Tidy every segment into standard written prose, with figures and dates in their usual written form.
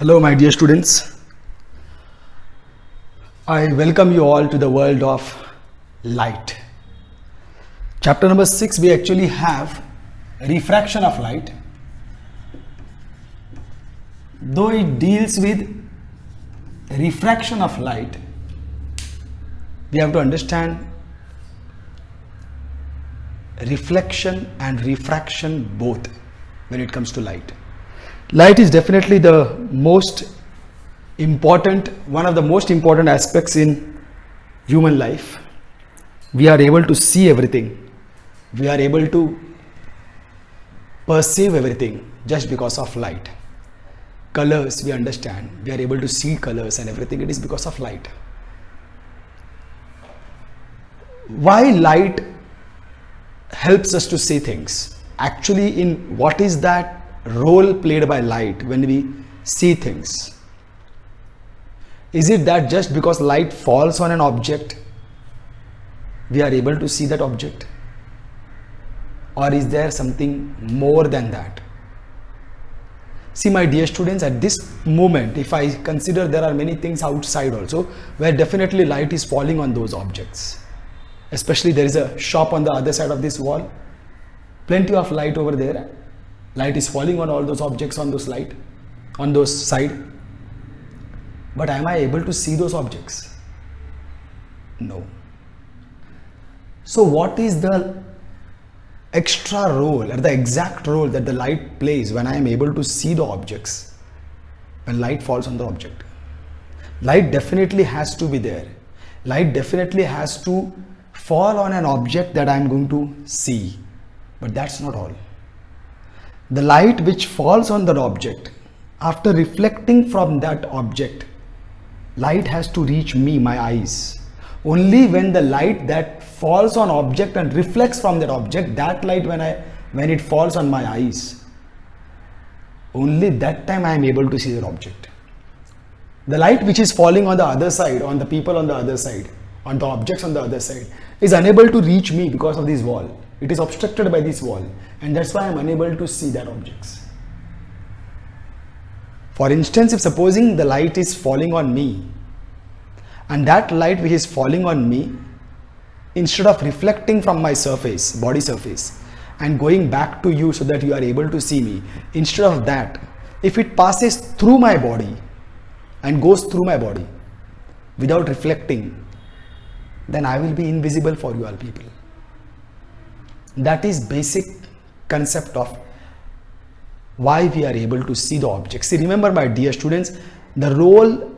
Hello, my dear students. I welcome you all to the world of light. Chapter number 6, we actually have refraction of light. Though it deals with refraction of light, we have to understand reflection and refraction both when it comes to light. Light is definitely the most important, one of the most important aspects in human life. We are able to see everything. We are able to perceive everything just because of light. Colors, we understand. We are able to see colors and everything. It is because of light. Why light helps us to see things? Actually, in what is that role played by light when we see things? Is it that just because light falls on an object, we are able to see that object? Or is there something more than that? See, my dear students, at this moment, if I consider there are many things outside also, where definitely light is falling on those objects. Especially there is a shop on the other side of this wall. Plenty of light over there. Light is falling on all those objects on those light, on those side. But am I able to see those objects? No. So what is the extra role or the exact role that the light plays when I am able to see the objects? When light falls on the object. Light definitely has to be there. Light definitely has to fall on an object that I am going to see. But that's not all. The light which falls on that object, after reflecting from that object, light has to reach me, my eyes. Only when the light that falls on object and reflects from that object, that light when it falls on my eyes, only that time I am able to see that object. The light which is falling on the other side, on the people on the other side, on the objects on the other side, is unable to reach me because of this wall. It is obstructed by this wall, and that's why I am unable to see that objects. For instance, if supposing the light is falling on me, and that light which is falling on me, instead of reflecting from my surface, body surface, and going back to you so that you are able to see me, instead of that, if it passes through my body and goes through my body without reflecting, then I will be invisible for you all people. That is basic concept of why we are able to see the objects. See, remember, my dear students, the role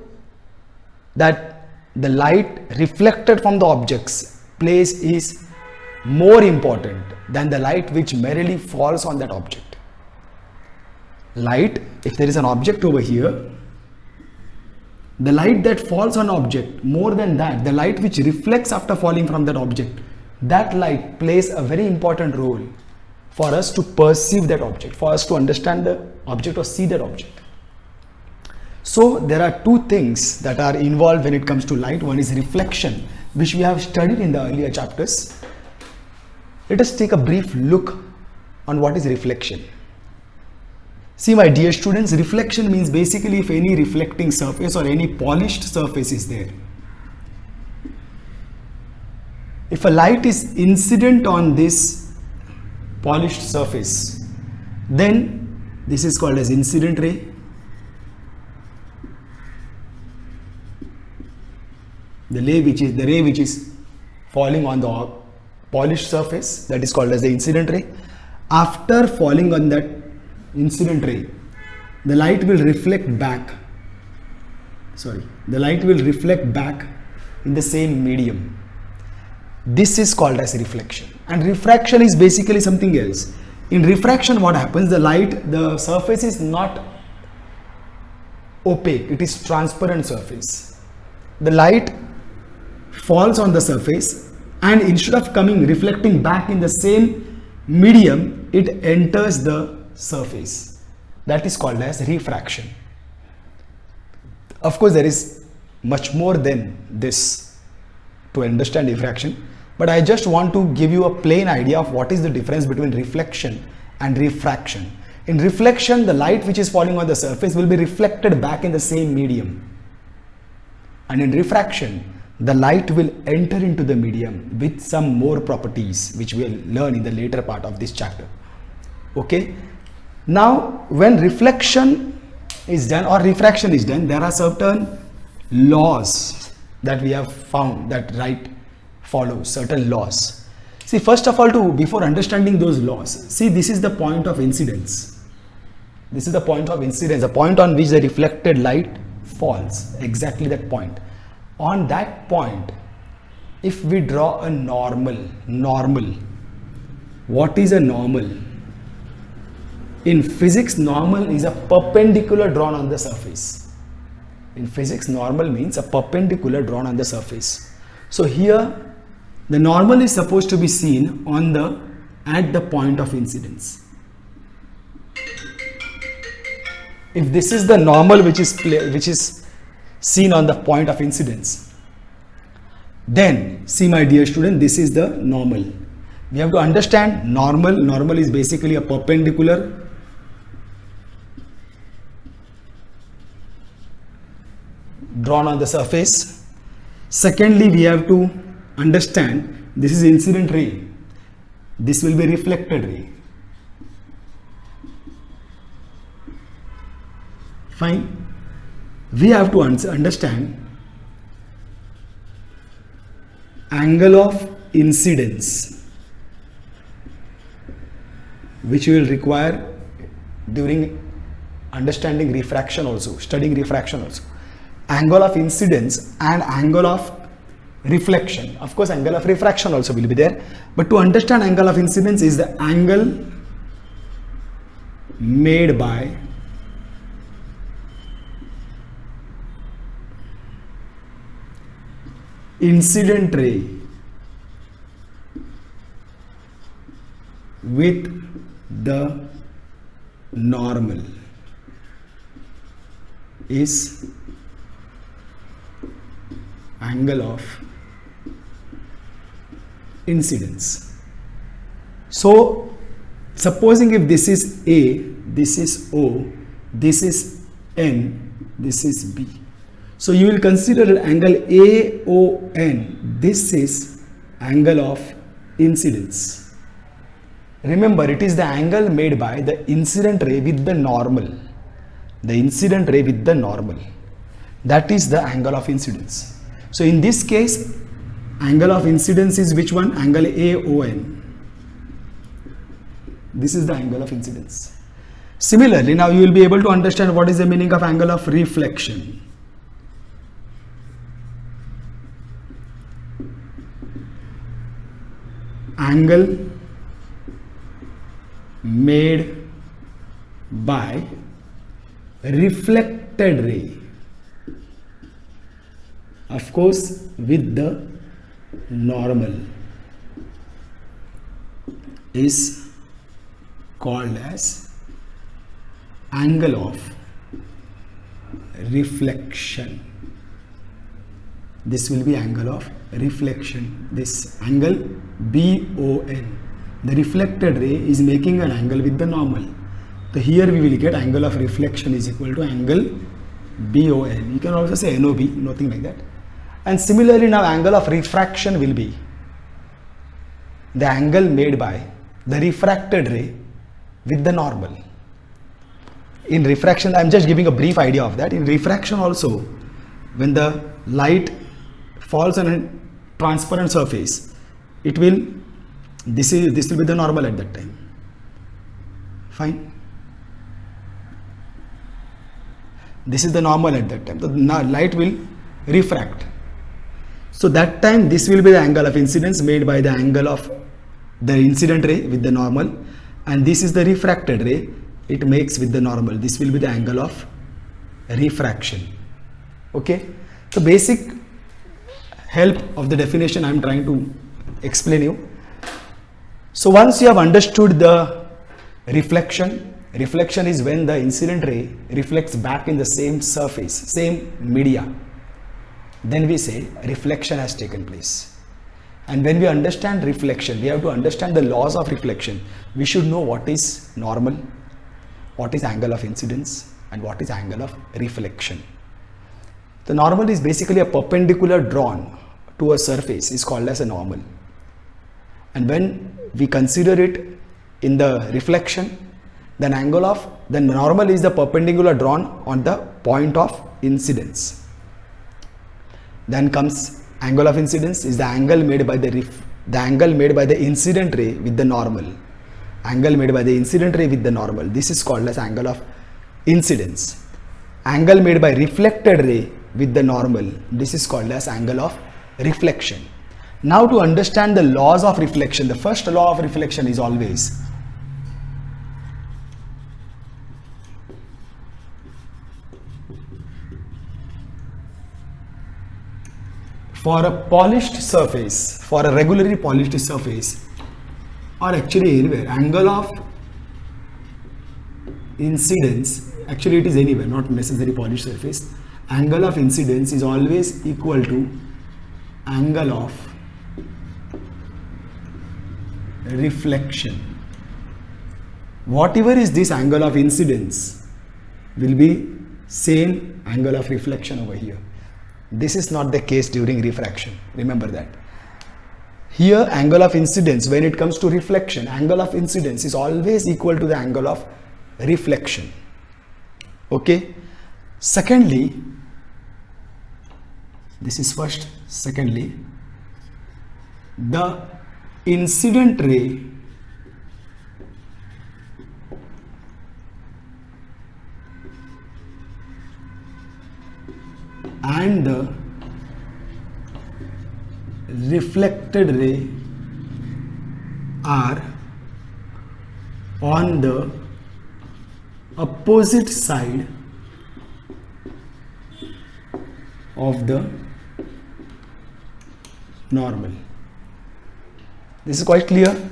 that the light reflected from the objects plays is more important than the light which merely falls on that object. Light, if there is an object over here, the light that falls on object, more than that, the light which reflects after falling from that object, that light plays a very important role for us to perceive that object, for us to understand the object or see that object. So there are two things that are involved when it comes to light. One is reflection, which we have studied in the earlier chapters. Let us take a brief look on what is reflection. See, my dear students, reflection means basically if any reflecting surface or any polished surface is there. If a light is incident on this polished surface, then this is called as incident ray. The ray which is falling on the polished surface, that is called as the incident ray. After falling on that incident ray, the light will reflect back. The light will reflect back in the same medium. This is called as reflection, and refraction is basically something else. In refraction, what happens? The surface is not opaque, it is transparent surface. The light falls on the surface, and instead of reflecting back in the same medium, it enters the surface. That is called as refraction. Of course, there is much more than this to understand refraction. But I just want to give you a plain idea of what is the difference between reflection and refraction. In reflection, the light which is falling on the surface will be reflected back in the same medium. And in refraction, the light will enter into the medium with some more properties which we will learn in the later part of this chapter. Okay. Now, when reflection is done or refraction is done, there are certain laws that we have found that light follows, certain laws. See, first of all, before understanding those laws, see, this is the point of incidence. This is the point of incidence, the point on which the reflected light falls, exactly that point. On that point, if we draw a normal, what is a normal? In physics, normal is a perpendicular drawn on the surface. In physics, normal means a perpendicular drawn on the surface. So here, the normal is supposed to be seen at the point of incidence. If this is the normal which is seen on the point of incidence, then see, my dear student, this is the normal. We have to understand normal. Normal is basically a perpendicular drawn on the surface. Secondly, we have to understand this is incident ray. This will be reflected ray. Fine. We have to understand angle of incidence, which we will require during understanding refraction also, studying refraction also. Angle of incidence and angle of reflection. Of course, angle of refraction also will be there. But to understand angle of incidence is the angle made by incident ray with the normal is angle of incidence. So, supposing if this is A, this is O, this is N, this is B. So, you will consider angle AON. This is angle of incidence. Remember, it is the angle made by the incident ray with the normal. The incident ray with the normal. That is the angle of incidence. So, in this case, angle of incidence is which one? Angle AON. This is the angle of incidence. Similarly, now you will be able to understand what is the meaning of angle of reflection. Angle made by reflected ray, of course with the normal, is called as angle of reflection. This will be angle of reflection. This angle BON. The reflected ray is making an angle with the normal. So here we will get angle of reflection is equal to angle BON. You can also say NOB, nothing like that. And similarly, now angle of refraction will be the angle made by the refracted ray with the normal. In refraction, I am just giving a brief idea of that. In refraction also, when the light falls on a transparent surface, it will, this will be the normal at that time. Fine. This is the normal at that time. The light will refract. So that time this will be the angle of incidence made by the angle of the incident ray with the normal, and this is the refracted ray, it makes with the normal. This will be the angle of refraction. Okay. So basic help of the definition I am trying to explain you. So once you have understood the reflection, reflection is when the incident ray reflects back in the same surface, same media. Then we say reflection has taken place. And when we understand reflection, we have to understand the laws of reflection. We should know what is normal, what is angle of incidence and what is angle of reflection. The normal is basically a perpendicular drawn to a surface is called as a normal. And when we consider it in the reflection, then the normal is the perpendicular drawn on the point of incidence. Then comes angle of incidence is the angle made by the incident ray with the normal. Angle made by the incident ray with the normal. This is called as angle of incidence. Angle made by reflected ray with the normal. This is called as angle of reflection. Now to understand the laws of reflection, the first law of reflection is always for a polished surface, for a regularly polished surface, or actually anywhere, angle of incidence, actually it is anywhere, not necessarily polished surface, angle of incidence is always equal to angle of reflection. Whatever is this angle of incidence will be same angle of reflection over here. This is not the case during refraction, remember that. Here angle of incidence, when it comes to reflection, angle of incidence is always equal to the angle of reflection. Okay. Secondly, this is first. Secondly, the incident ray and the reflected ray are on the opposite side of the normal. This is quite clear.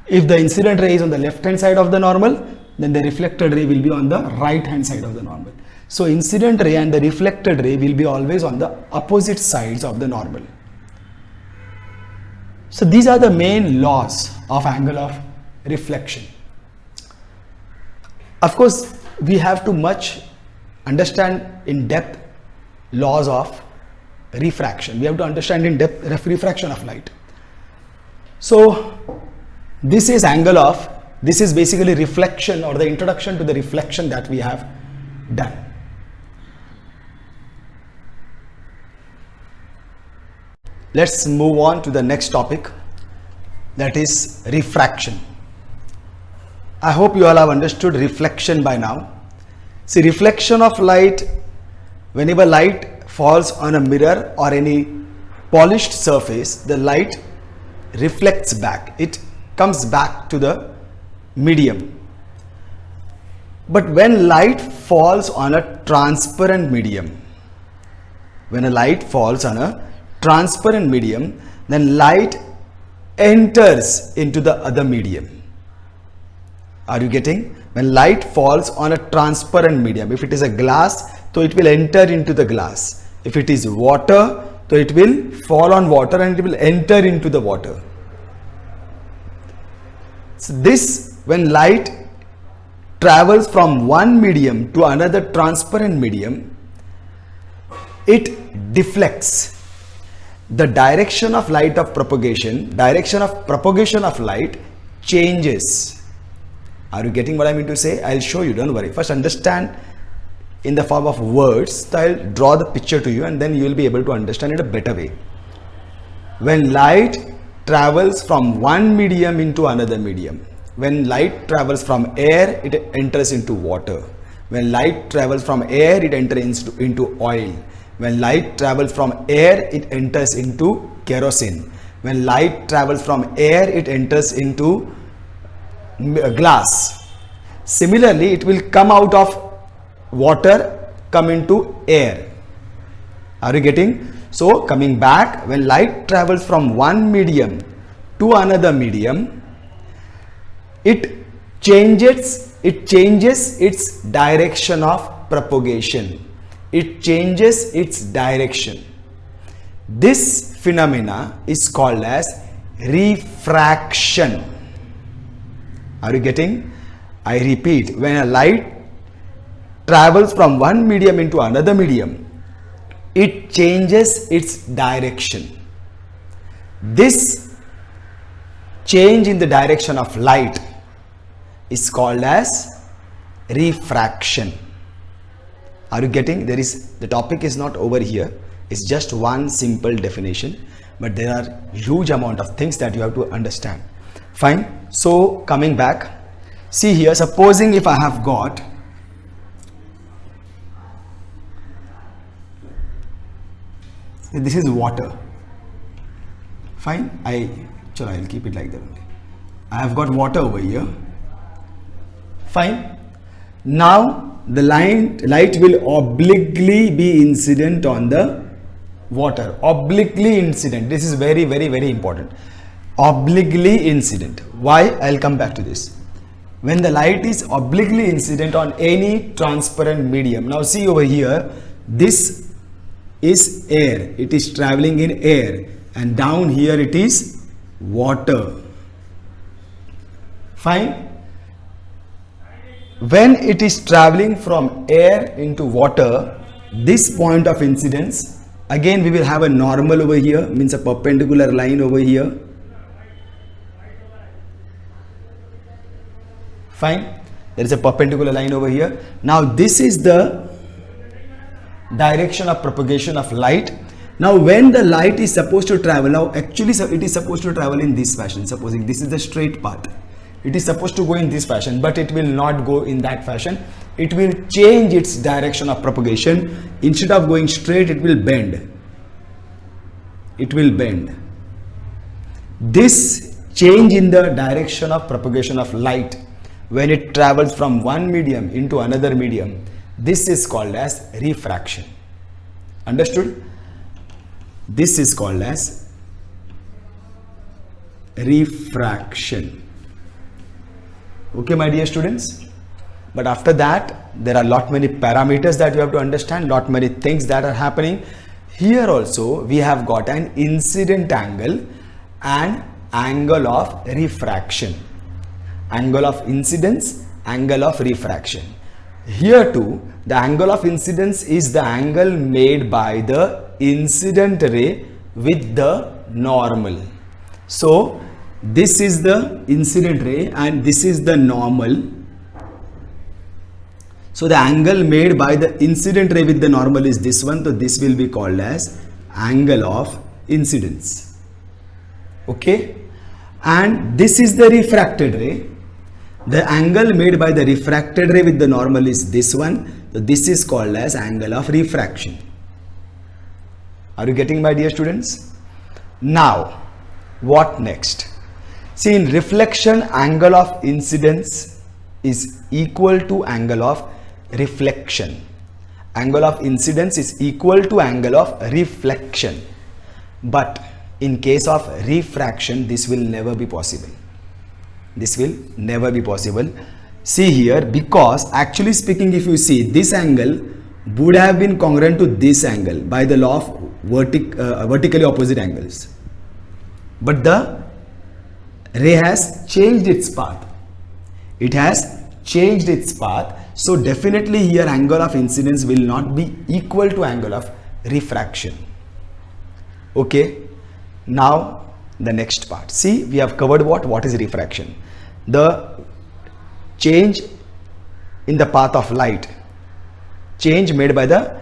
If the incident ray is on the left hand side of the normal, then the reflected ray will be on the right hand side of the normal. So incident ray and the reflected ray will be always on the opposite sides of the normal. So these are the main laws of angle of reflection. Of course, we have to much understand in depth laws of refraction. We have to understand in depth refraction of light. So this is basically reflection, or the introduction to the reflection that we have done. Let's move on to the next topic, that is refraction. I hope you all have understood reflection by now. See, reflection of light, whenever light falls on a mirror or any polished surface, the light reflects back. It comes back to the medium. But when light falls on a transparent medium, when a light falls on a transparent medium, then light enters into the other medium. Are you getting? When light falls on a transparent medium, if it is a glass, so it will enter into the glass. If it is water, so it will fall on water and it will enter into the water. So this, when light travels from one medium to another transparent medium, it deflects. The direction of light of propagation, of light changes. Are you getting what I mean to say? I'll show you, don't worry. First understand in the form of words. So I'll draw the picture to you and then you will be able to understand it a better way. When light travels from one medium into another medium, when light travels from air, it enters into water. When light travels from air, it enters into oil. When light travels from air, it enters into kerosene. When light travels from air, it enters into glass. Similarly, it will come out of water, come into air. Are you getting? So coming back, when light travels from one medium to another medium, it changes its direction of propagation. It changes its direction. This phenomena is called as refraction. Are you getting? I repeat, when a light travels from one medium into another medium, it changes its direction. This change in the direction of light is called as refraction. Are you getting? The topic is not over here. It's just one simple definition, but there are huge amount of things that you have to understand. Fine. So coming back, see here, supposing if I have got this is water. Fine. I'll keep it like that only. I have got water over here. Fine. Now the light will obliquely be incident on the water. Obliquely incident. This is very, very, very important. Obliquely incident. Why? I'll come back to this. When the light is obliquely incident on any transparent medium. Now see over here, this is air. It is traveling in air, and down here it is water. Fine. When it is traveling from air into water, this point of incidence, again we will have a normal over here, means a perpendicular line over here. Fine. There is a perpendicular line over here. Now this is the direction of propagation of light. Now when the light is supposed to travel, now actually it is supposed to travel in this fashion. Supposing this is the straight path, it is supposed to go in this fashion, but it will not go in that fashion. It will change its direction of propagation. Instead of going straight, it will bend. It will bend. This change in the direction of propagation of light when it travels from one medium into another medium, this is called as refraction. Understood? This is called as refraction. Okay, my dear students. But after that, there are lot many parameters that you have to understand, lot many things that are happening. Here also we have got an incident angle and angle of refraction. Angle of incidence, angle of refraction. Here too, the angle of incidence is the angle made by the incident ray with the normal. So this is the incident ray and this is the normal. So the angle made by the incident ray with the normal is this one. So this will be called as angle of incidence. Okay. And this is the refracted ray. The angle made by the refracted ray with the normal is this one. So this is called as angle of refraction. Are you getting, my dear students? Now, what next? See, in reflection, angle of incidence is equal to angle of reflection. Angle of incidence is equal to angle of reflection. But in case of refraction, this will never be possible. This will never be possible. See here, because actually speaking, if you see, this angle would have been congruent to this angle by the law of vertically opposite angles. But the ray has changed its path. It has changed its path. So definitely here angle of incidence will not be equal to angle of refraction. Okay. Now the next part. See, we have covered what is refraction. The change in the path of light, change made by the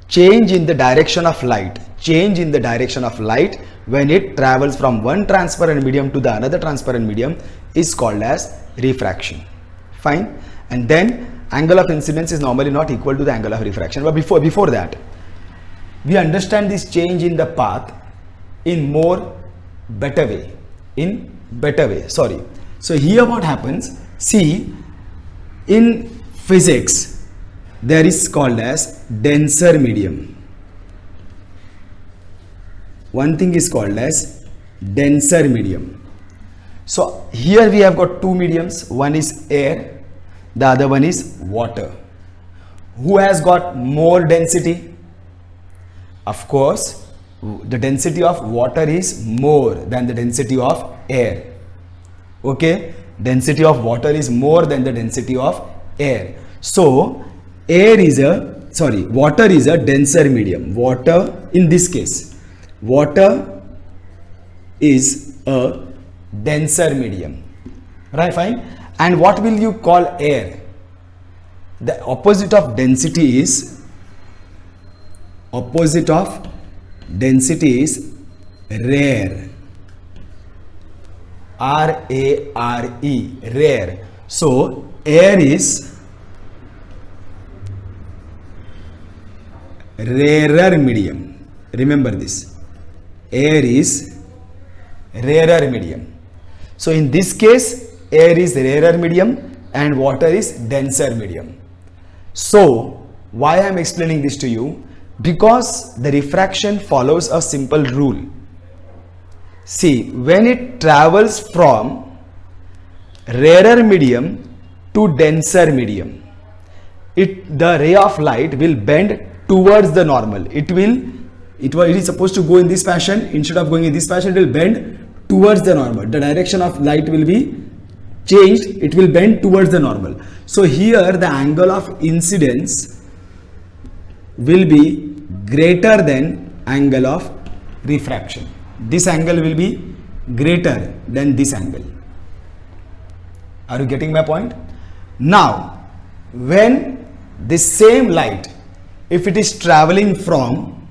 change in the direction of light, change in the direction of light when it travels from one transparent medium to the another transparent medium is called as refraction. Fine. And then angle of incidence is normally not equal to the angle of refraction. But before that, we understand this change in the path in better way. So here what happens, see, in physics there is called as denser medium. One thing is called as denser medium. So here we have got two mediums, one is air, the other one is water. Who has got more density? Of course, the density of water is more than the density of air. Okay, density of water is more than the density of air. So water is a denser medium. Water, in this case, water is a denser medium, right? Fine. And what will you call air? The opposite of density is rare. R-A-R-E, rare. So air is rarer medium. Remember this. Air is rarer medium. So in this case, air is rarer medium and water is denser medium. So why I am explaining this to you? Because the refraction follows a simple rule. See, when it travels from rarer medium to denser medium, the ray of light will bend towards the normal. It is supposed to go in this fashion. Instead of going in this fashion, it will bend towards the normal. The direction of light will be changed. It will bend towards the normal. So here the angle of incidence will be greater than angle of refraction. This angle will be greater than this angle. Are you getting my point? Now, when this same light, if it is traveling from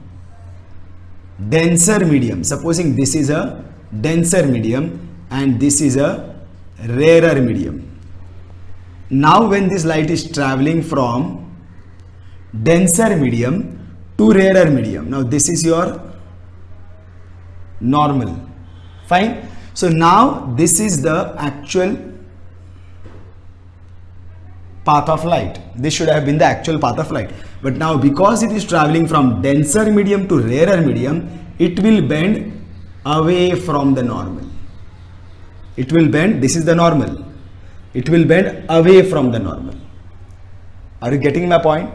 denser medium, supposing this is a denser medium and this is a rarer medium. Now when this light is traveling from denser medium to rarer medium, now this is your normal. Fine. So now this is the actual path of light. This should have been the actual path of light. But now because it is traveling from denser medium to rarer medium, it will bend away from the normal. It will bend, this is the normal. It will bend away from the normal. Are you getting my point?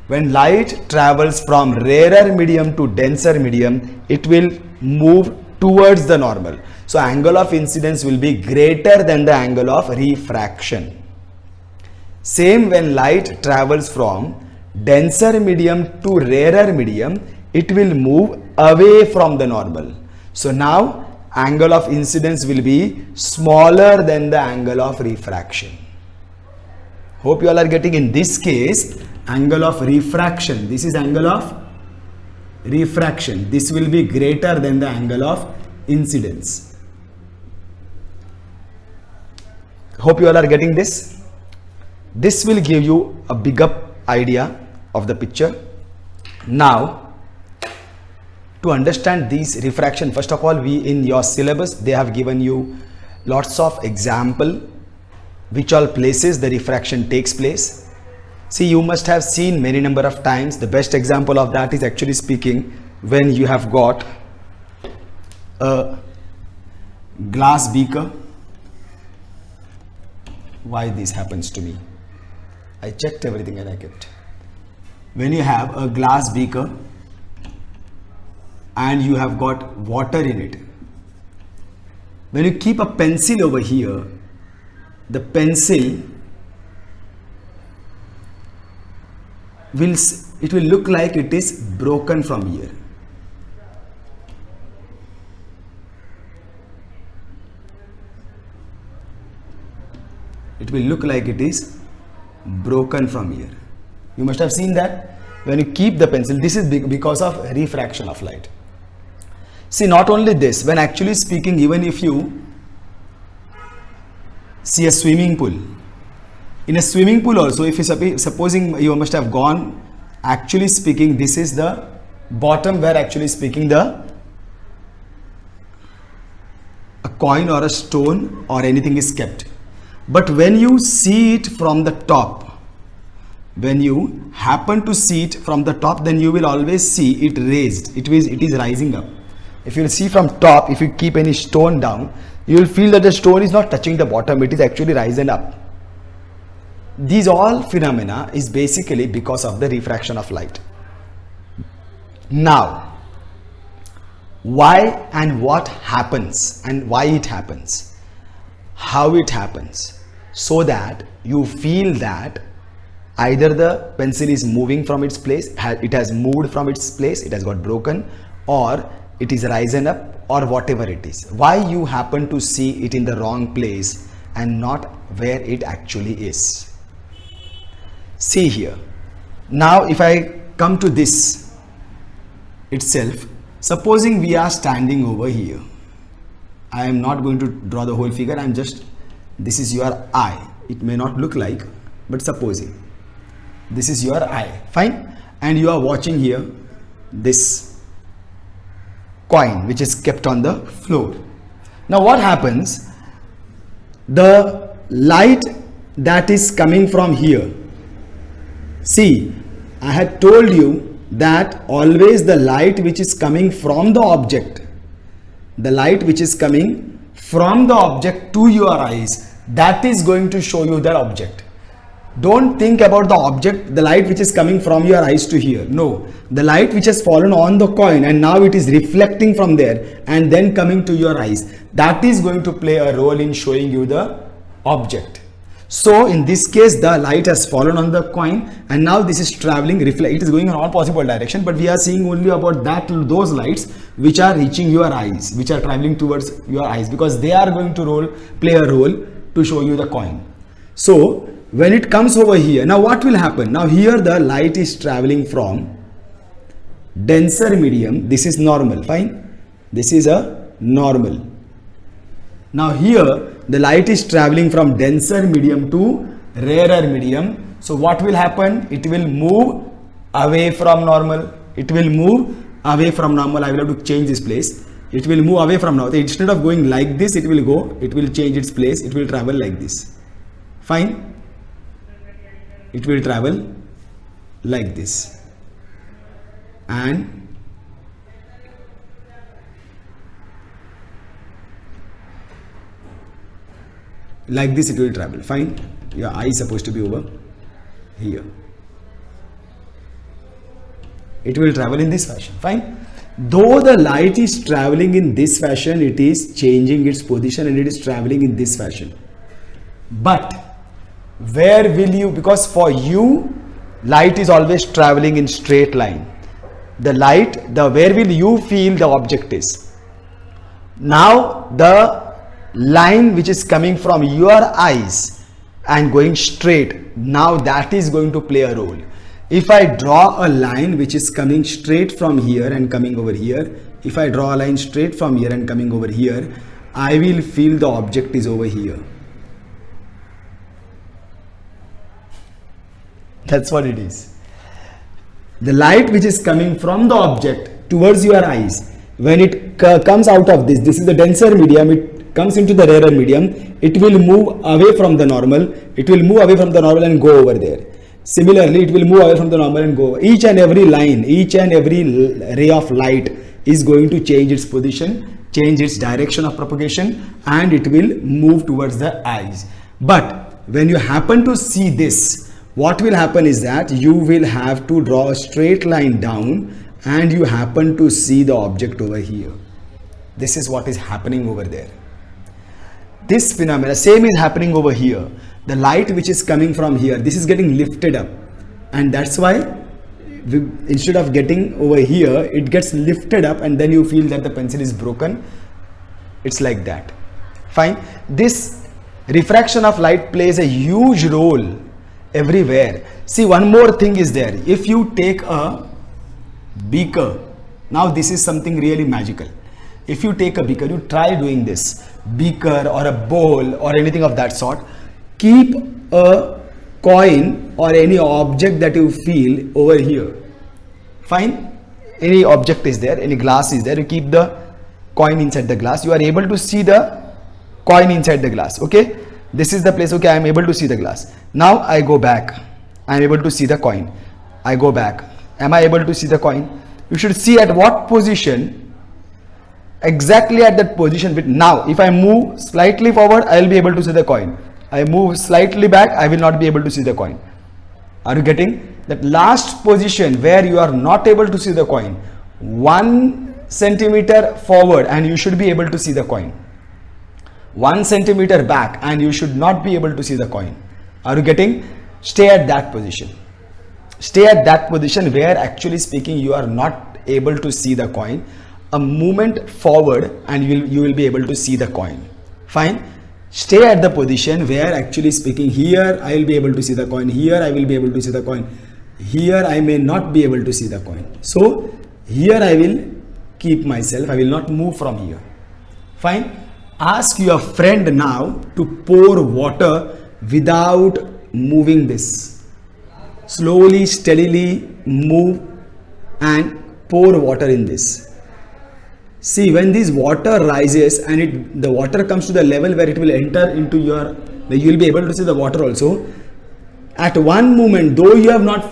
When light travels from rarer medium to denser medium, it will move towards the normal. So angle of incidence will be greater than the angle of refraction. Same when light travels from denser medium to rarer medium, it will move away from the normal. So now angle of incidence will be smaller than the angle of refraction. Hope you all are getting. In this case, angle of refraction, this is angle of refraction, this will be greater than the angle of incidence. Hope you all are getting this. This will give you a bigger idea of the picture. Now, to understand these refraction, first of all, in your syllabus, they have given you lots of example which all places the refraction takes place. See, you must have seen many number of times. The best example of that is actually speaking when you have got a glass beaker. Why this happens to me? I checked everything and I kept. When you have a glass beaker and you have got water in it, when you keep a pencil over here, the pencil will look like it is broken from here. It will look like it is broken from here. You must have seen that. When you keep the pencil, this is because of refraction of light. See, not only this, when actually speaking, even if you see a swimming pool, in a swimming pool also, if you supposing you must have gone, actually speaking, this is the bottom where actually speaking a coin or a stone or anything is kept. But when you see it from the top, when you happen to see it from the top, then you will always see it raised. It is rising up. If you will see from top, if you keep any stone down, you will feel that the stone is not touching the bottom, it is actually rising up. These all phenomena is basically because of the refraction of light. Now, why and what happens and why it happens? how it happens, so that you feel that either the pencil is moving from its place, it has moved from its place, it has got broken, or it is risen up, or whatever it is. Why you happen to see it in the wrong place and not where it actually is? See here. Now if I come to this itself, supposing we are standing over here. I am not going to draw the whole figure, I am just, this is your eye. It may not look like, but supposing this is your eye, fine, and you are watching here this coin which is kept on the floor. Now what happens? The light that is coming from here, see, I had told you that always the light which is coming from the object, the light which is coming from the object to your eyes, that is going to show you that object. Don't think about the object, the light which is coming from your eyes to here. No, the light which has fallen on the coin and now it is reflecting from there and then coming to your eyes, that is going to play a role in showing you the object. So in this case, the light has fallen on the coin and now this is traveling, it is going in all possible direction, but we are seeing only about those lights which are reaching your eyes, which are traveling towards your eyes, because they are going to play a role to show you the coin. So when it comes over here, now what will happen? Now here the light is traveling from denser medium, this is normal, fine, this is a normal. Now here the light is traveling from denser medium to rarer medium. So what will happen? It will move away from normal. It will move away from normal. I will have to change this place. It will move away from normal. Instead of going like this, it will change its place. It will travel like this. Fine. It will travel like this. And like this it will travel, fine. Your eye is supposed to be over here. It will travel in this fashion, fine. Though the light is traveling in this fashion, it is changing its position and it is traveling in this fashion. But where will you, because for you light is always traveling in straight line. The light, where will you feel the object is? Now the line which is coming from your eyes and going straight, now that is going to play a role. If I draw a line which is coming straight from here and coming over here, if I draw a line straight from here and coming over here, I will feel the object is over here. That's what it is. The light which is coming from the object towards your eyes, when it comes out of this is the denser medium, it comes into the rarer medium, it will move away from the normal, it will move away from the normal and go over there. Similarly, it will move away from the normal and go. Each and every line, each and every ray of light is going to change its position, change its direction of propagation, and it will move towards the eyes. But when you happen to see this, what will happen is that you will have to draw a straight line down and you happen to see the object over here. This is what is happening over there. This phenomena, same is happening over here. The light which is coming from here, this is getting lifted up, and that's why instead of getting over here, it gets lifted up and then you feel that the pencil is broken. It's like that. Fine. This refraction of light plays a huge role everywhere. See, one more thing is there. If you take a beaker, now this is something really magical. If you take a beaker, you try doing this, beaker or a bowl or anything of that sort, keep a coin or any object that you feel over here. Fine. Any object is there, any glass is there, you keep the coin inside the glass, you are able to see the coin inside the glass. Okay, this is the place. Okay, I am able to see the glass. Now I go back, I am able to see the coin. I go back, am I able to see the coin? You should see at what position, exactly at that position. But now if I move slightly forward, I will be able to see the coin. I move slightly back, I will not be able to see the coin. Are you getting? That last position where you are not able to see the coin, 1 centimeter forward and you should be able to see the coin. 1 centimeter back and you should not be able to see the coin. Are you getting? Stay at that position. Stay at that position where actually speaking you are not able to see the coin. A movement forward and you will be able to see the coin. Fine. Stay at the position where actually speaking here I will be able to see the coin, here I will be able to see the coin, here I may not be able to see the coin. So here I will keep myself, I will not move from here. Fine. Ask your friend now to pour water without moving this. Slowly, steadily move and pour water in this. See, when this water rises and the water comes to the level where it will enter into your, you will be able to see the water also. At one moment, though you have not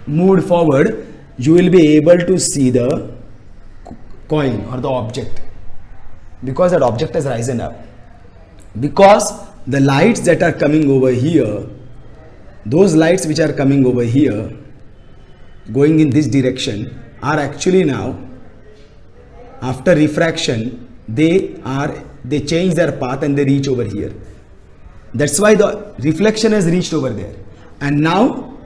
moved forward, you will be able to see the coin or the object, because that object has risen up. Because the lights that are coming over here, those lights which are coming over here, going in this direction, are actually now, after refraction, they change their path and they reach over here. That's why the reflection has reached over there. And now,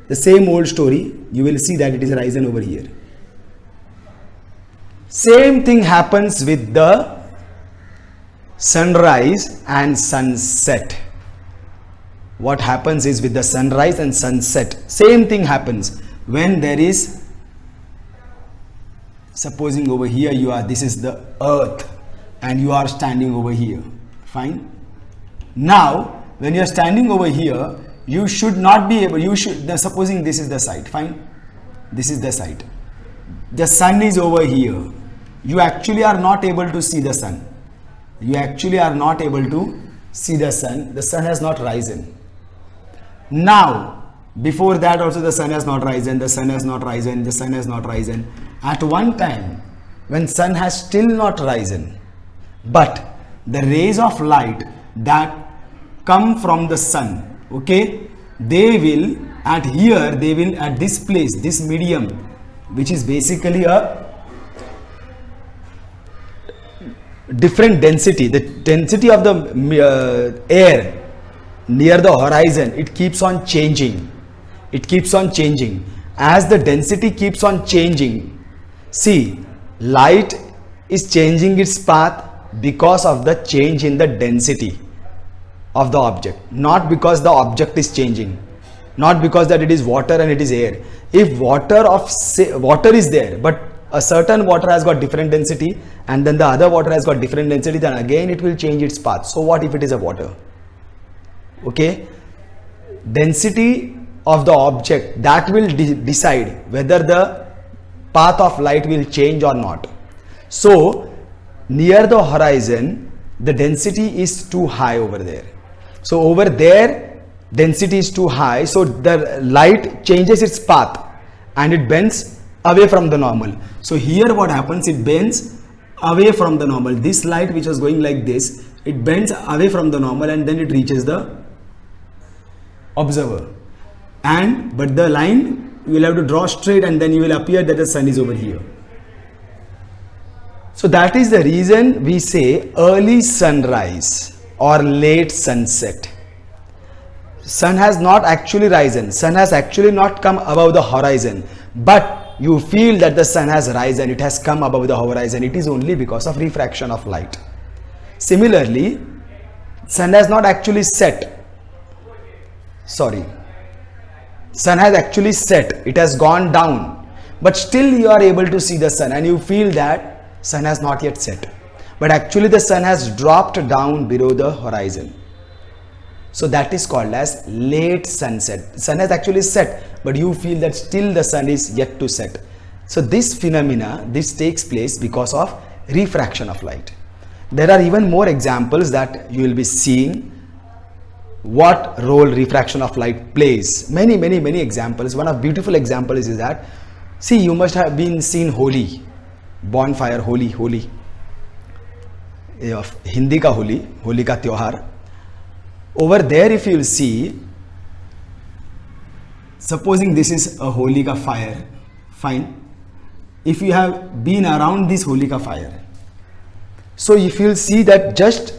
the same old story, you will see that it is risen over here. Same thing happens with the sunrise and sunset. What happens is with the sunrise and sunset, same thing happens when there is, supposing over here you are, this is the earth and you are standing over here. Fine. Now when you are standing over here, you should not be able, supposing this is the site. Fine. This is the site. The sun is over here. You actually are not able to see the sun. You actually are not able to see the sun. The sun has not risen. Now, before that also the sun has not risen, the sun has not risen, the sun has not risen. At one time, when sun has still not risen, but the rays of light that come from the sun, okay, they will at this place, this medium, which is basically a different density, the density of the air near the horizon, it keeps on changing. It keeps on changing. As the density keeps on changing, see, light is changing its path because of the change in the density of the object, not because the object is changing, not because that it is water and it is air. If water is there, but a certain water has got different density and then the other water has got different density, then again it will change its path. So what if it is a water? Okay, density of the object, that will decide whether the path of light will change or not. So near the horizon, the density is too high over there. So over there, density is too high, so the light changes its path and it bends away from the normal. So here what happens, it bends away from the normal. This light which was going like this, it bends away from the normal and then it reaches the observer. But the line you will have to draw straight and then you will appear that the sun is over here. So that is the reason we say early sunrise or late sunset. Sun has not actually risen, sun has actually not come above the horizon, but you feel that the sun has risen, it has come above the horizon. It is only because of refraction of light. Similarly, sun has not actually set. Sorry. Sun has actually set, it has gone down, but still you are able to see the sun and you feel that sun has not yet set, but actually the sun has dropped down below the horizon. So that is called as late sunset. Sun has actually set, but you feel that still the sun is yet to set. So this phenomena, this takes place because of refraction of light. There are even more examples that you will be seeing what role refraction of light plays. Many examples. One of beautiful examples is that, see, you must have been seen Holi, bonfire, Holi, Hindi ka Holi, Holi ka Tyohar. Over there if you will see, supposing this is a Holi ka fire, fine. If you have been around this Holi ka fire, so if you will see that just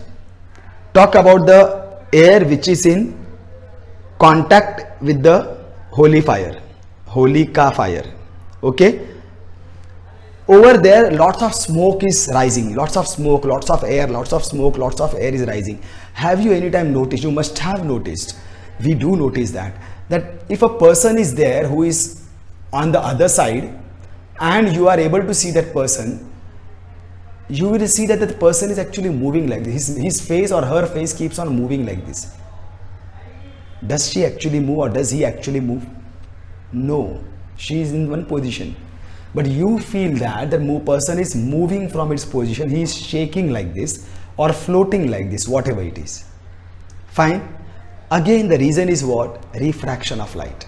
talk about the air which is in contact with the holy fire, holika fire. Okay, over there lots of smoke is rising, lots of smoke, lots of air, lots of smoke, lots of air is rising. Have you any time noticed? You must have noticed, we do notice that if a person is there who is on the other side and you are able to see that person, you will see that the person is actually moving like this. His face or her face keeps on moving like this. Does she actually move or does he actually move? No, she is in one position. But you feel that the person is moving from its position, he is shaking like this or floating like this, whatever it is. Fine. Again, the reason is what? Refraction of light.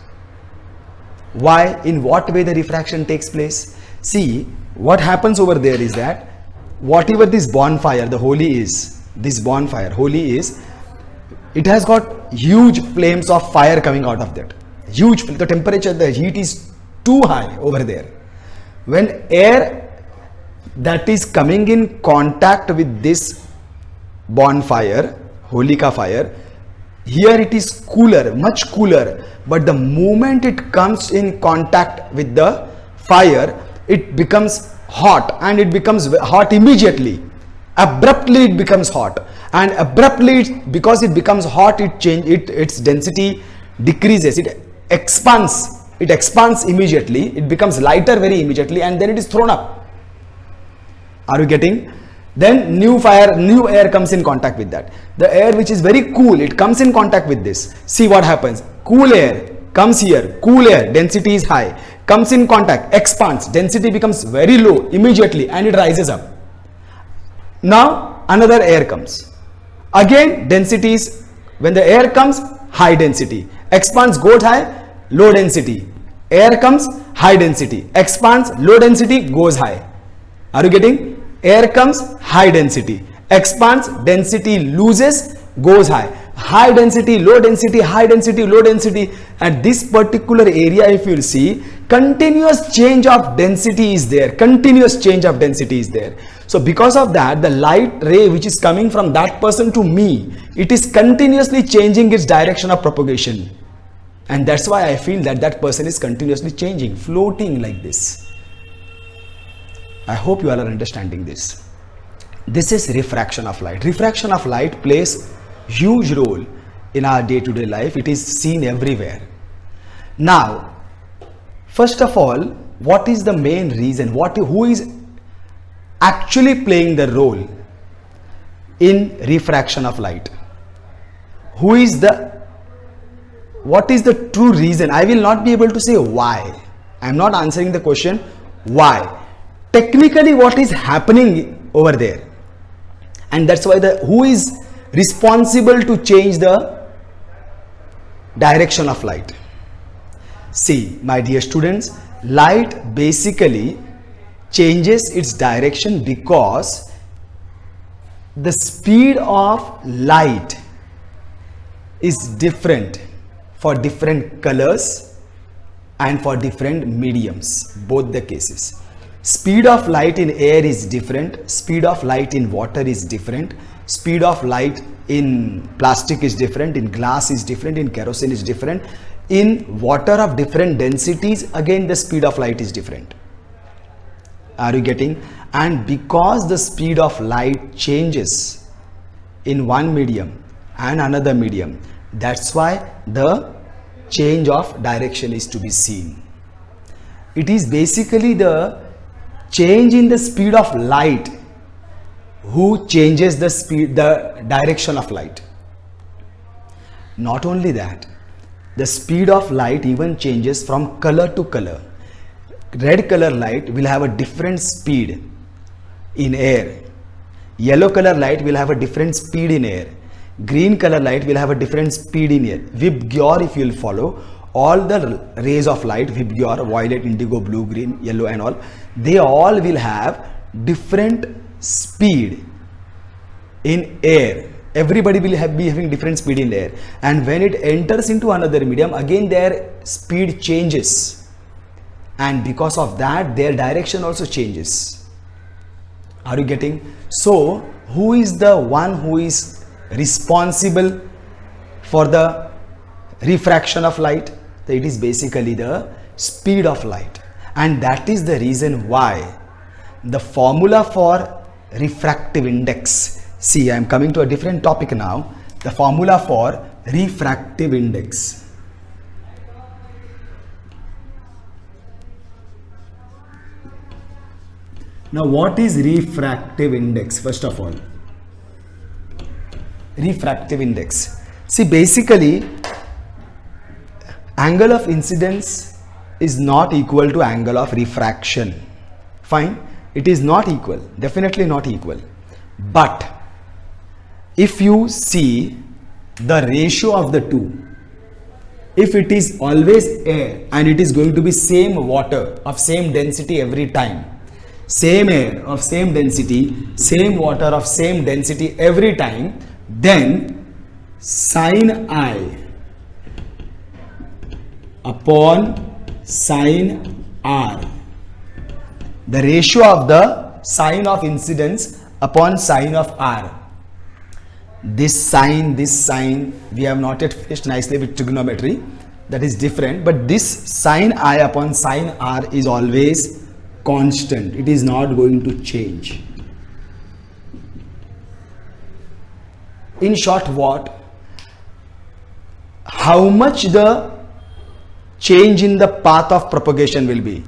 Why? In what way the refraction takes place? See, what happens over there is that whatever this bonfire, the holy is, this bonfire, holy is, it has got huge flames of fire coming out of that. Huge, the temperature, the heat is too high over there. When air that is coming in contact with this bonfire, holika fire, here it is cooler, much cooler, but the moment it comes in contact with the fire, it becomes hot, and it becomes hot immediately. Abruptly it becomes hot, and abruptly because it becomes hot, its density decreases, it expands immediately, it becomes lighter very immediately, and then it is thrown up. Are you getting? Then new air comes in contact with that. The air which is very cool, it comes in contact with this. See what happens. Cool air comes here, cool air, density is high, comes in contact, expands, density becomes very low immediately, and it rises up. Now another air comes. Again density is, when the air comes, high density, expands, goes high, low density. Air comes, high density, expands, low density, goes high. Are you getting? Air comes, high density, expands, density loses, goes high. High density, low density, high density, low density. At this particular area, if you will see, continuous change of density is there. Continuous change of density is there. So because of that, the light ray which is coming from that person to me, it is continuously changing its direction of propagation. And that's why I feel that person is continuously changing, floating like this. I hope you all are understanding this. This is refraction of light. Refraction of light plays huge role in our day-to-day life. It is seen everywhere. Now, first of all, what is the main reason? Who is actually playing the role in refraction of light? What is the true reason? I will not be able to say why. I am not answering the question why. Technically, what is happening over there? And that's why who is responsible to change the direction of light? See, my dear students, light basically changes its direction because the speed of light is different for different colors and for different mediums, both the cases. Speed of light in air is different, speed of light in water is different, speed of light in plastic is different, in glass is different, in kerosene is different, in water of different densities, again the speed of light is different. Are you getting? And because the speed of light changes in one medium and another medium, that's why the change of direction is to be seen. It is basically the change in the speed of light who changes the direction of light. Not only that, the speed of light even changes from color to color. Red color light will have a different speed in air. Yellow color light will have a different speed in air. Green color light will have a different speed in air. Vibgyor, if you will follow, all the rays of light, Vibgyor, violet, indigo, blue, green, yellow and all, they all will have different speed in air. Everybody will be having different speed in air, and when it enters into another medium, again their speed changes, and because of that their direction also changes. Are you getting? So who is the one who is responsible for the refraction of light? So it is basically the speed of light, and that is the reason why the formula for refractive index, see, I am coming to a different topic now, the formula for refractive index. Now what is refractive index? First of all, refractive index, see, basically angle of incidence is not equal to angle of refraction. Fine, it is not equal, definitely not equal. But if you see the ratio of the two, if it is always air and it is going to be same water of same density every time, same air of same density, same water of same density every time, then sin I upon sin R, the ratio of the sine of incidence upon sine of R. This sine, we have not yet finished nicely with trigonometry, that is different, but this sine I upon sine R is always constant, it is not going to change. In short, what? How much the change in the path of propagation will be?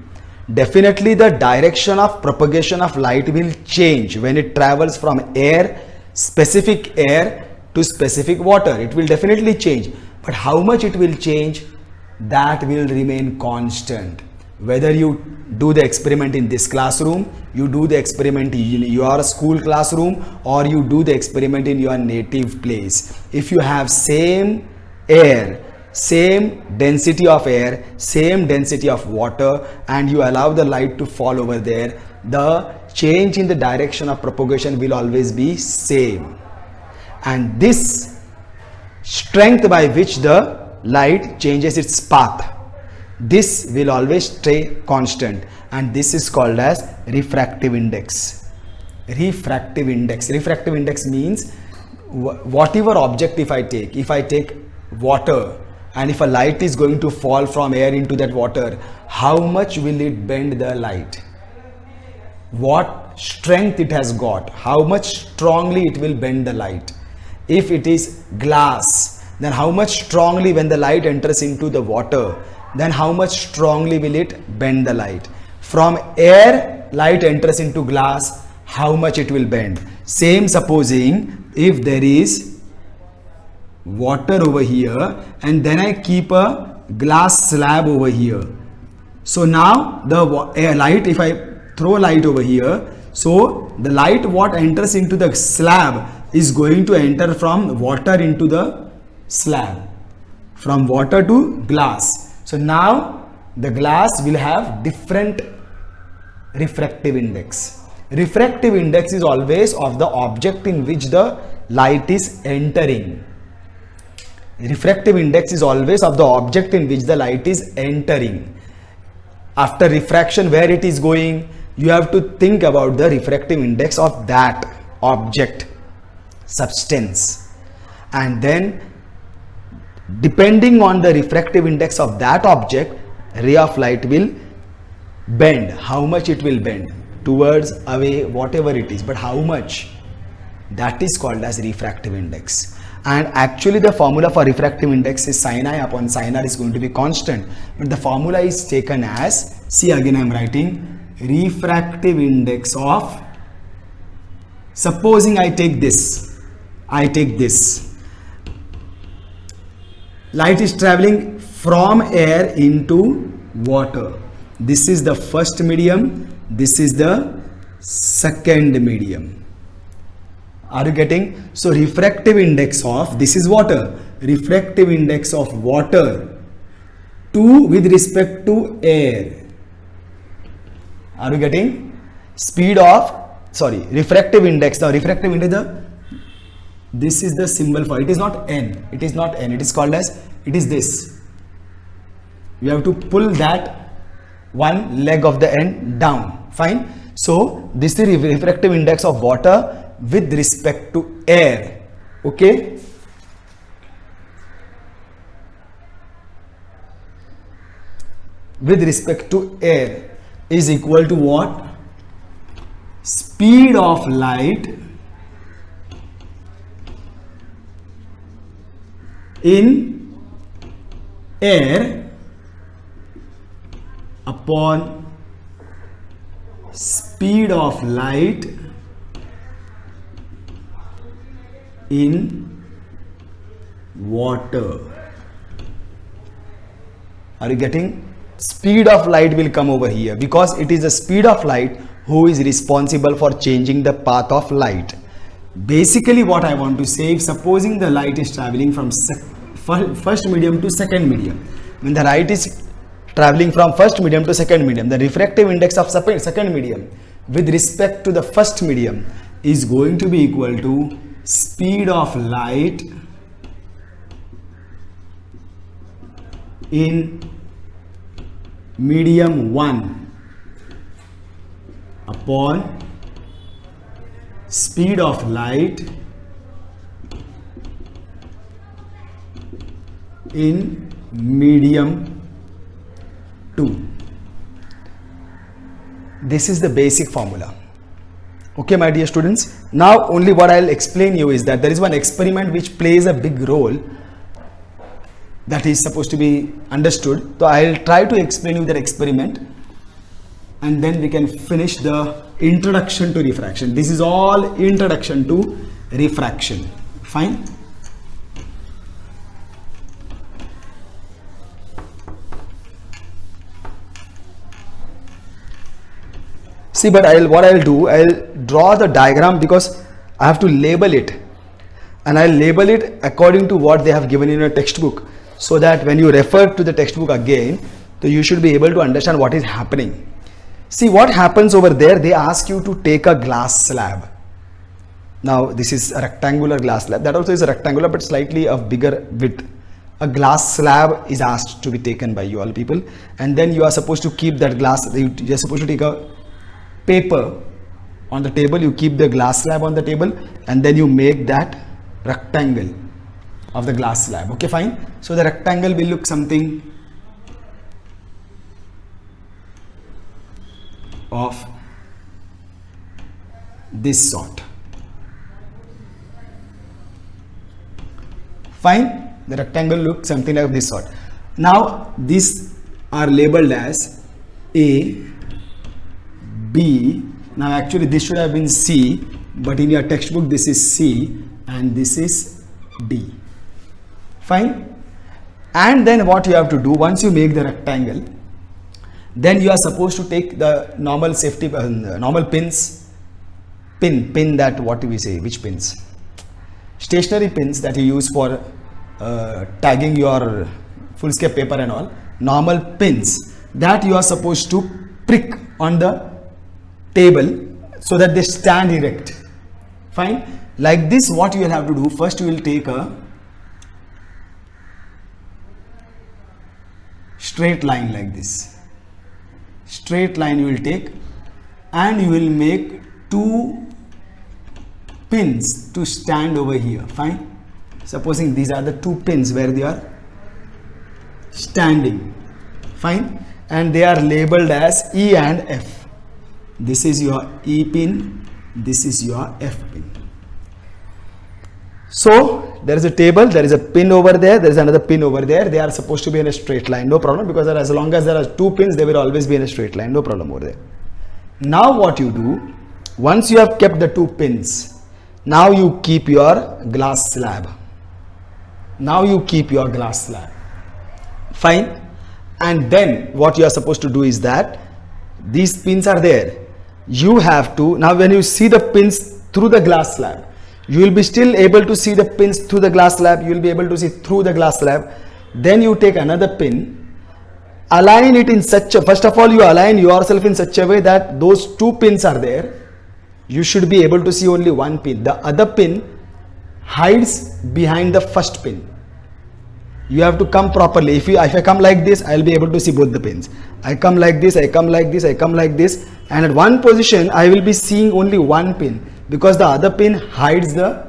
Definitely the direction of propagation of light will change when it travels from air, specific air, to specific water. It will definitely change, but how much it will change, that will remain constant. Whether you do the experiment in this classroom, you do the experiment in your school classroom, or you do the experiment in your native place, if you have same air, same density of air, same density of water, and you allow the light to fall over there, the change in the direction of propagation will always be same. And this strength by which the light changes its path, this will always stay constant, and this is called as refractive index. Refractive index. Refractive index means whatever object if I take water, and if a light is going to fall from air into that water, how much will it bend the light? What strength it has got, how much strongly it will bend the light. If it is glass, then how much strongly when the light enters into the water, then how much strongly will it bend the light. From air, light enters into glass, how much it will bend. Same supposing if there is water over here and then I keep a glass slab over here. So now the light, if I throw light over here, so the light what enters into the slab is going to enter from water into the slab, from water to glass. So now the glass will have different refractive index. Refractive index is always of the object in which the light is entering. Refractive index is always of the object in which the light is entering. After refraction, where it is going, you have to think about the refractive index of that object, substance, and then depending on the refractive index of that object, ray of light will bend. How much it will bend, towards, away, whatever it is, but how much, that is called as refractive index. And actually the formula for refractive index is sin I upon sin R is going to be constant, but the formula is taken as, see again I am writing refractive index of, supposing I take this, light is traveling from air into water. This is the first medium, this is the second medium. Are you getting? So refractive index of, this is water, refractive index of water with respect to air. Are you getting? Speed of, sorry, refractive index. Now refractive index, this is the symbol for it, is not n, it is not n, it is called as, it is this. You have to pull that one leg of the n down. Fine. So this is the refractive index of water with respect to air. Okay, with respect to air is equal to what? Speed of light in air upon speed of light in water. Are you getting? Speed of light will come over here because it is the speed of light who is responsible for changing the path of light. Basically what I want to say, if supposing the light is traveling from first medium to second medium, when the light is traveling from first medium to second medium, the refractive index of second medium with respect to the first medium is going to be equal to speed of light in medium 1 upon speed of light in medium 2. This is the basic formula. Okay, my dear students. Now only what I'll explain you is that there is one experiment which plays a big role that is supposed to be understood. So I'll try to explain you that experiment and then we can finish the introduction to refraction. This is all introduction to refraction. Fine. See, but what I'll do, I'll draw the diagram because I have to label it, and I'll label it according to what they have given in a textbook, so that when you refer to the textbook again, so you should be able to understand what is happening. See what happens over there. They ask you to take a glass slab. Now this is a rectangular glass slab. That also is a rectangular but slightly of bigger width. A glass slab is asked to be taken by you all people, and then you are supposed to keep that glass. You are supposed to take a paper on the table. You keep the glass slab on the table, and then you make that rectangle of the glass slab. Okay, fine. So the rectangle will look something of this sort. Fine. The rectangle looks something like this sort. Now these are labeled as A, B. Now actually this should have been C, but in your textbook this is C and this is D. Fine. And then what you have to do, once you make the rectangle, then you are supposed to take the normal safety normal pins, pin that, what do we say, which pins, stationary pins that you use for tagging your foolscape paper and all, normal pins that you are supposed to prick on the table so that they stand erect. Fine. Like this, what you will have to do, first you will take a straight line like this. Straight line you will take, and you will make two pins to stand over here. Fine. Supposing these are the two pins where they are standing. Fine. And they are labeled as E and F. This is your E pin, this is your F pin. So there is a table, there is a pin over there, there is another pin over there. They are supposed to be in a straight line, no problem, because as long as there are two pins, they will always be in a straight line, no problem over there. Now what you do, once you have kept the two pins, now you keep your glass slab. Now you keep your glass slab. Fine. And then what you are supposed to do is that these pins are there. You have to, now when you see the pins through the glass slab, you will be still able to see the pins through the glass slab. You will be able to see through the glass slab. Then you take another pin, align it in such a, first of all you align yourself in such a way that those two pins are there. You should be able to see only one pin. The other pin hides behind the first pin. You have to come properly. If I come like this, I will be able to see both the pins. I come like this, I come like this, I come like this, and at one position I will be seeing only one pin because the other pin hides the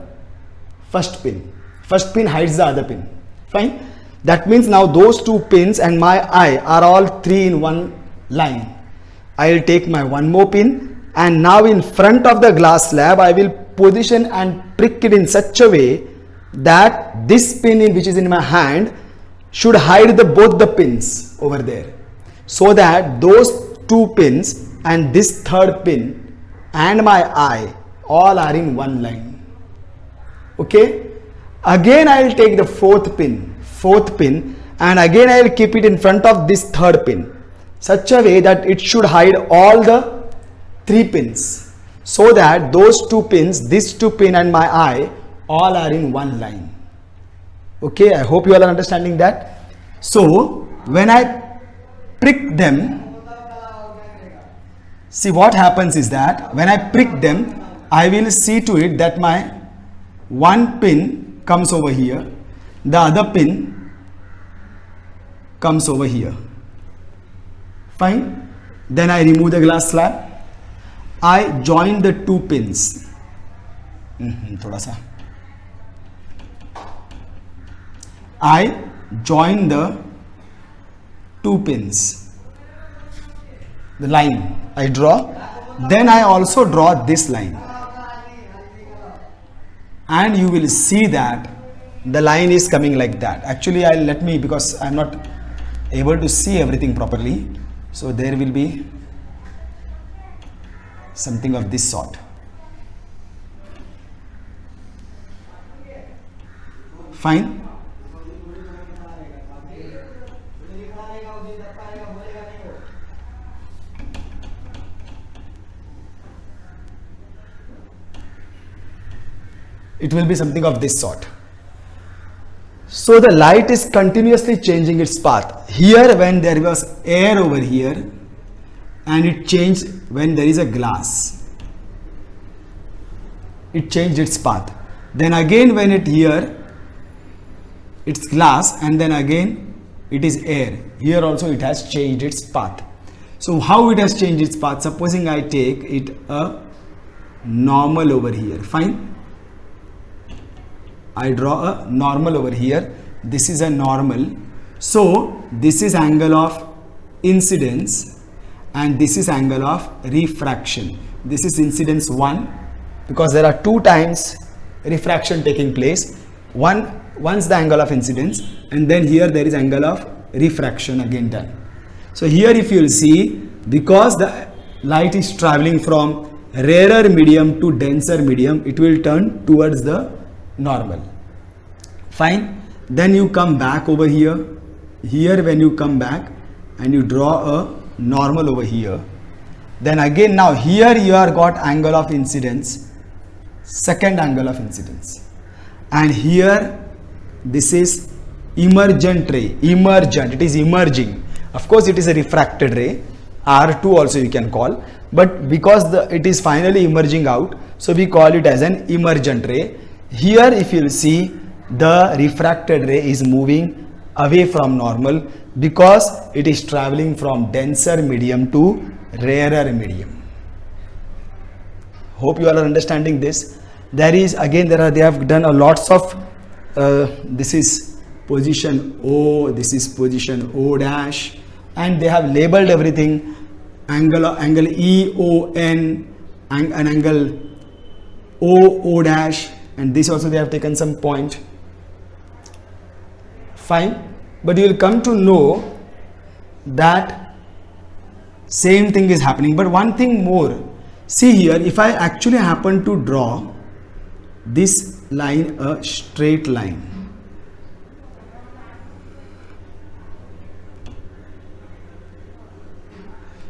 first pin hides the other pin. Fine. That means now those two pins and my eye are all three in one line. I will take my one more pin, and now in front of the glass slab I will position and prick it in such a way that this pin which is in my hand should hide both the pins over there, so that those two pins and this third pin and my eye all are in one line. Okay. Again I will take the fourth pin, and again I will keep it in front of this third pin, such a way that it should hide all the three pins, so that those two pins, this two pin and my eye, all are in one line. Okay, I hope you all are understanding that. So when I prick them, see what happens is that when I prick them, I will see to it that my one pin comes over here, the other pin comes over here. Fine. Then I remove the glass slab. I join the two pins. I join the two pins. The line I draw. Then I also draw this line. And you will see that the line is coming like that. Actually, because I am not able to see everything properly, so there will be something of this sort. Fine. It will be something of this sort. So the light is continuously changing its path. Here when there was air over here, and it changed when there is a glass. It changed its path. Then again when it's glass, and then again it is air. Here also it has changed its path. So how it has changed its path? Supposing I take it a normal over here. Fine. I draw a normal over here. This is a normal. So this is angle of incidence and this is angle of refraction. This is incidence 1, because there are two times refraction taking place. Once the angle of incidence, and then here there is angle of refraction again done. So here if you will see, because the light is traveling from rarer medium to denser medium, it will turn towards the normal. Fine. Then you come back over here. Here when you come back and you draw a normal over here, then again now here you are got angle of incidence, second angle of incidence, and here this is emergent ray. Emergent, it is emerging. Of course it is a refracted ray, R2 also you can call, but because it is finally emerging out, so we call it as an emergent ray. Here if you will see, the refracted ray is moving away from normal because it is traveling from denser medium to rarer medium. Hope you all are understanding this. They have done a lots of this is position O, this is position O dash, and they have labeled everything, angle E O N and angle O dash, and this also they have taken some point. Fine, but you will come to know that same thing is happening. But one thing more, see here, if I actually happen to draw this line a straight line,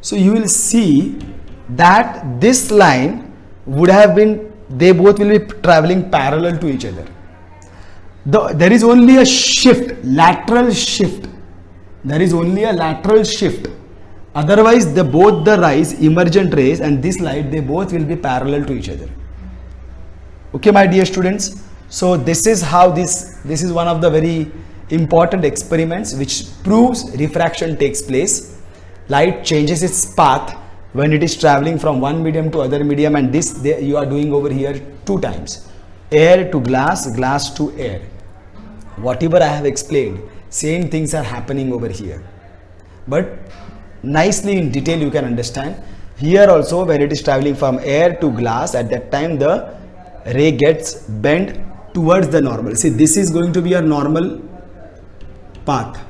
so you will see that this line would have been, they both will be traveling parallel to each other. There is only a shift, lateral shift. There is only a lateral shift. Otherwise, both the rays, emergent rays and this light, they both will be parallel to each other. Okay, my dear students. So this is how this is one of the very important experiments which proves refraction takes place. Light changes its path when it is traveling from one medium to other medium, and this you are doing over here 2 times. air to glass, glass to air. Whatever I have explained, same things are happening over here, but nicely in detail you can understand. Here also, when it is traveling from air to glass, at that time the ray gets bent towards the normal. See, this is going to be your normal path.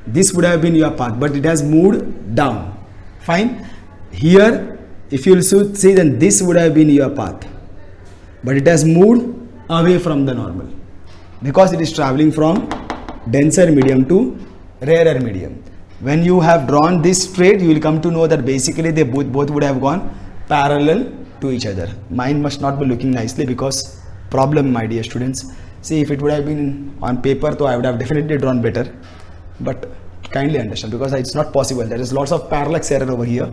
This would have been your path, but it has moved down. Fine. Here, if you will see, then this would have been your path, but it has moved away from the normal because it is traveling from denser medium to rarer medium. When you have drawn this straight, you will come to know that basically they both would have gone parallel to each other. Mine must not be looking nicely because problem, my dear students. See, if it would have been on paper, so I would have definitely drawn better, but kindly understand because it's not possible. There is lots of parallax error over here.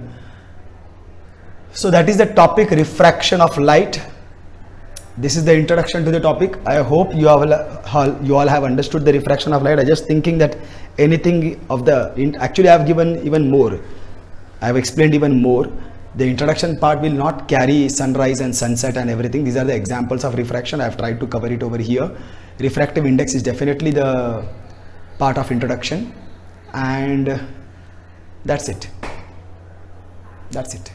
So that is the topic, refraction of light. This is the introduction to the topic. I hope you all have understood the refraction of light. I just thinking that anything of the, actually I have given even more. I have explained even more. The introduction part will not carry sunrise and sunset and everything. These are the examples of refraction. I have tried to cover it over here. Refractive index is definitely the part of introduction, and that's it. That's it.